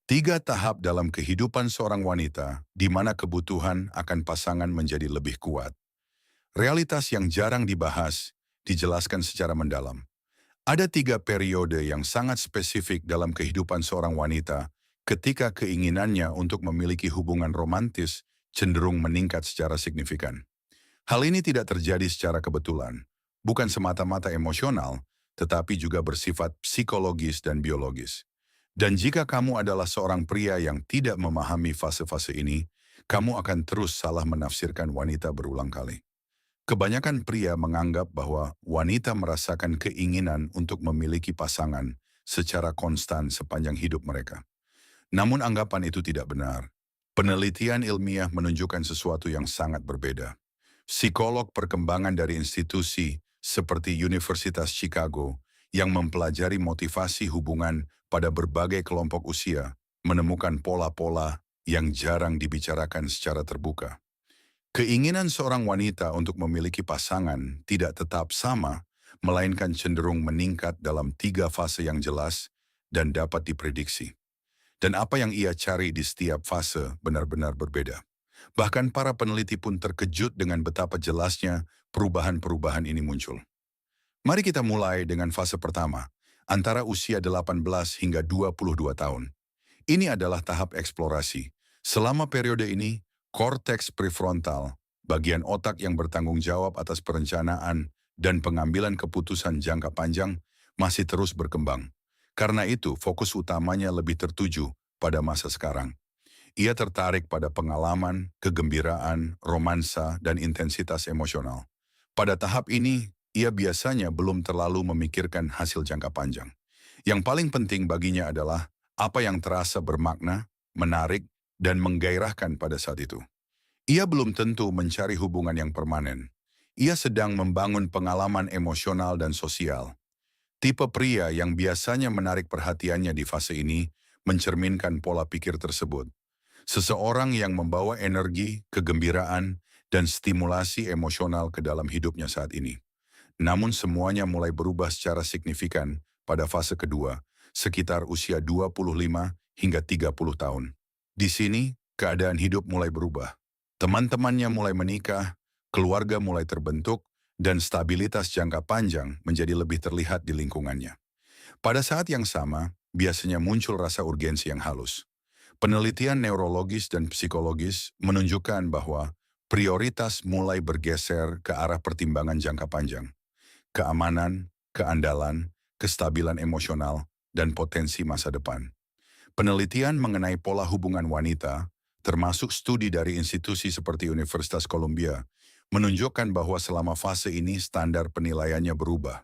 Tiga tahap dalam kehidupan seorang wanita di mana kebutuhan akan pasangan menjadi lebih kuat. Realitas yang jarang dibahas, dijelaskan secara mendalam. Ada tiga periode yang sangat spesifik dalam kehidupan seorang wanita ketika keinginannya untuk memiliki hubungan romantis cenderung meningkat secara signifikan. Hal ini tidak terjadi secara kebetulan, bukan semata-mata emosional, tetapi juga bersifat psikologis dan biologis. Dan jika kamu adalah seorang pria yang tidak memahami fase-fase ini, kamu akan terus salah menafsirkan wanita berulang kali. Kebanyakan pria menganggap bahwa wanita merasakan keinginan untuk memiliki pasangan secara konstan sepanjang hidup mereka. Namun anggapan itu tidak benar. Penelitian ilmiah menunjukkan sesuatu yang sangat berbeda. Psikolog perkembangan dari institusi seperti Universitas Chicago yang mempelajari motivasi hubungan pada berbagai kelompok usia menemukan pola-pola yang jarang dibicarakan secara terbuka. Keinginan seorang wanita untuk memiliki pasangan tidak tetap sama, melainkan cenderung meningkat dalam tiga fase yang jelas dan dapat diprediksi. Dan apa yang ia cari di setiap fase benar-benar berbeda. Bahkan para peneliti pun terkejut dengan betapa jelasnya perubahan-perubahan ini muncul. Mari kita mulai dengan fase pertama, antara usia 18 hingga 22 tahun. Ini adalah tahap eksplorasi. Selama periode ini, korteks prefrontal, bagian otak yang bertanggung jawab atas perencanaan dan pengambilan keputusan jangka panjang, masih terus berkembang. Karena itu, fokus utamanya lebih tertuju pada masa sekarang. Ia tertarik pada pengalaman, kegembiraan, romansa, dan intensitas emosional. Pada tahap ini, ia biasanya belum terlalu memikirkan hasil jangka panjang. Yang paling penting baginya adalah apa yang terasa bermakna, menarik, dan menggairahkan pada saat itu. Ia belum tentu mencari hubungan yang permanen. Ia sedang membangun pengalaman emosional dan sosial. Tipe pria yang biasanya menarik perhatiannya di fase ini mencerminkan pola pikir tersebut. Seseorang yang membawa energi, kegembiraan, dan stimulasi emosional ke dalam hidupnya saat ini. Namun semuanya mulai berubah secara signifikan pada fase kedua, sekitar usia 25 hingga 30 tahun. Di sini, keadaan hidup mulai berubah. Teman-temannya mulai menikah, keluarga mulai terbentuk, dan stabilitas jangka panjang menjadi lebih terlihat di lingkungannya. Pada saat yang sama, biasanya muncul rasa urgensi yang halus. Penelitian neurologis dan psikologis menunjukkan bahwa prioritas mulai bergeser ke arah pertimbangan jangka panjang, keamanan, keandalan, kestabilan emosional, dan potensi masa depan. Penelitian mengenai pola hubungan wanita, termasuk studi dari institusi seperti Universitas Columbia, menunjukkan bahwa selama fase ini standar penilaiannya berubah.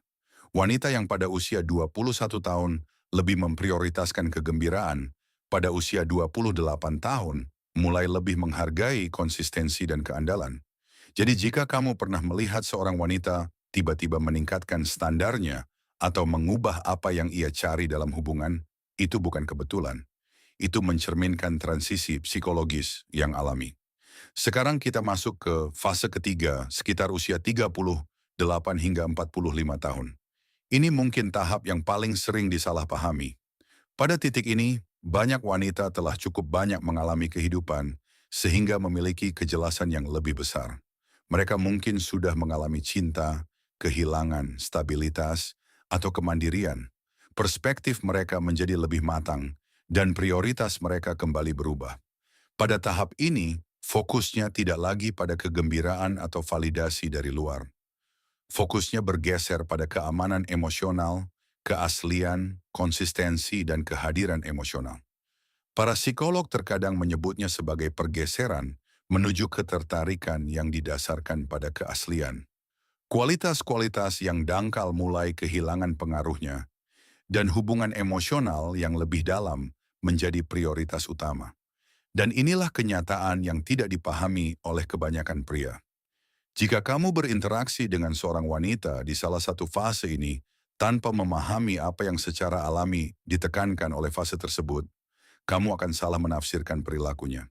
Wanita yang pada usia 21 tahun lebih memprioritaskan kegembiraan, pada usia 28 tahun mulai lebih menghargai konsistensi dan keandalan. Jadi jika kamu pernah melihat seorang wanita tiba-tiba meningkatkan standarnya atau mengubah apa yang ia cari dalam hubungan, itu bukan kebetulan. Itu mencerminkan transisi psikologis yang alami. Sekarang kita masuk ke fase ketiga sekitar usia 38 hingga 45 tahun. Ini mungkin tahap yang paling sering disalahpahami. Pada titik ini, banyak wanita telah cukup banyak mengalami kehidupan sehingga memiliki kejelasan yang lebih besar. Mereka mungkin sudah mengalami cinta, kehilangan, stabilitas, atau kemandirian. Perspektif mereka menjadi lebih matang dan prioritas mereka kembali berubah. Pada tahap ini, fokusnya tidak lagi pada kegembiraan atau validasi dari luar. Fokusnya bergeser pada keamanan emosional, keaslian, konsistensi, dan kehadiran emosional. Para psikolog terkadang menyebutnya sebagai pergeseran menuju ketertarikan yang didasarkan pada keaslian. Kualitas-kualitas yang dangkal mulai kehilangan pengaruhnya, dan hubungan emosional yang lebih dalam menjadi prioritas utama. Dan inilah kenyataan yang tidak dipahami oleh kebanyakan pria. Jika kamu berinteraksi dengan seorang wanita di salah satu fase ini, tanpa memahami apa yang secara alami ditekankan oleh fase tersebut, kamu akan salah menafsirkan perilakunya.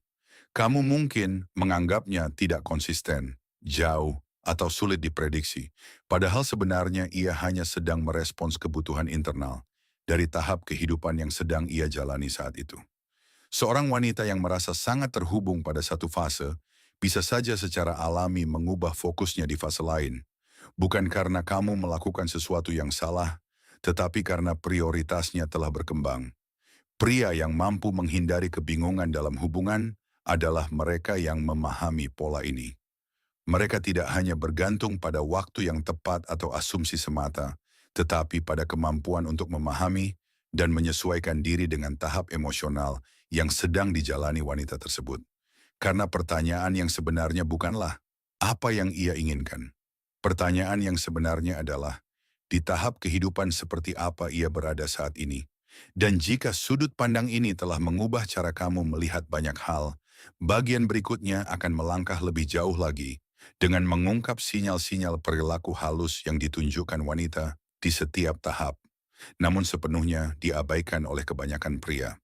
Kamu mungkin menganggapnya tidak konsisten, jauh, atau sulit diprediksi. Padahal sebenarnya ia hanya sedang merespons kebutuhan internal dari tahap kehidupan yang sedang ia jalani saat itu. Seorang wanita yang merasa sangat terhubung pada satu fase, bisa saja secara alami mengubah fokusnya di fase lain. Bukan karena kamu melakukan sesuatu yang salah, tetapi karena prioritasnya telah berkembang. Pria yang mampu menghindari kebingungan dalam hubungan adalah mereka yang memahami pola ini. Mereka tidak hanya bergantung pada waktu yang tepat atau asumsi semata, tetapi pada kemampuan untuk memahami dan menyesuaikan diri dengan tahap emosional yang sedang dijalani wanita tersebut. Karena pertanyaan yang sebenarnya bukanlah apa yang ia inginkan. Pertanyaan yang sebenarnya adalah di tahap kehidupan seperti apa ia berada saat ini. Dan jika sudut pandang ini telah mengubah cara kamu melihat banyak hal, bagian berikutnya akan melangkah lebih jauh lagi dengan mengungkap sinyal-sinyal perilaku halus yang ditunjukkan wanita di setiap tahap, namun sepenuhnya diabaikan oleh kebanyakan pria.